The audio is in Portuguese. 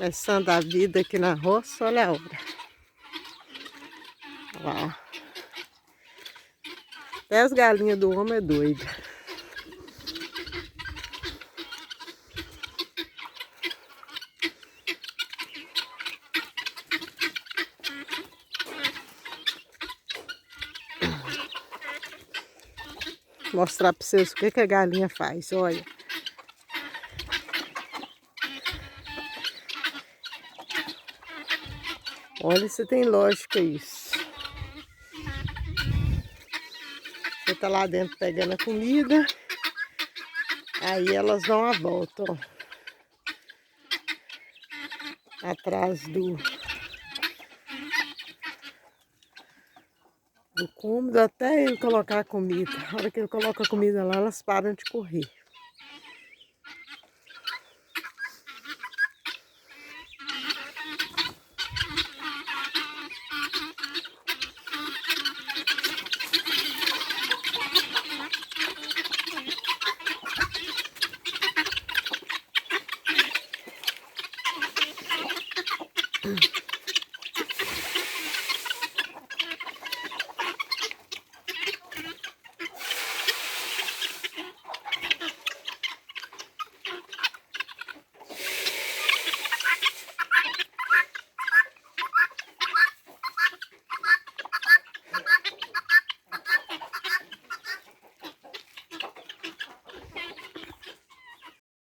Começando a vida aqui na roça, olha a hora. Olha lá. Até as galinhas do homem é doida. Vou mostrar para vocês o que a galinha faz, olha. Olha se tem lógica isso. Você tá lá dentro pegando a comida. Aí elas dão a volta, ó. Atrás do cômodo até ele colocar a comida. Na hora que ele coloca a comida lá, elas param de correr.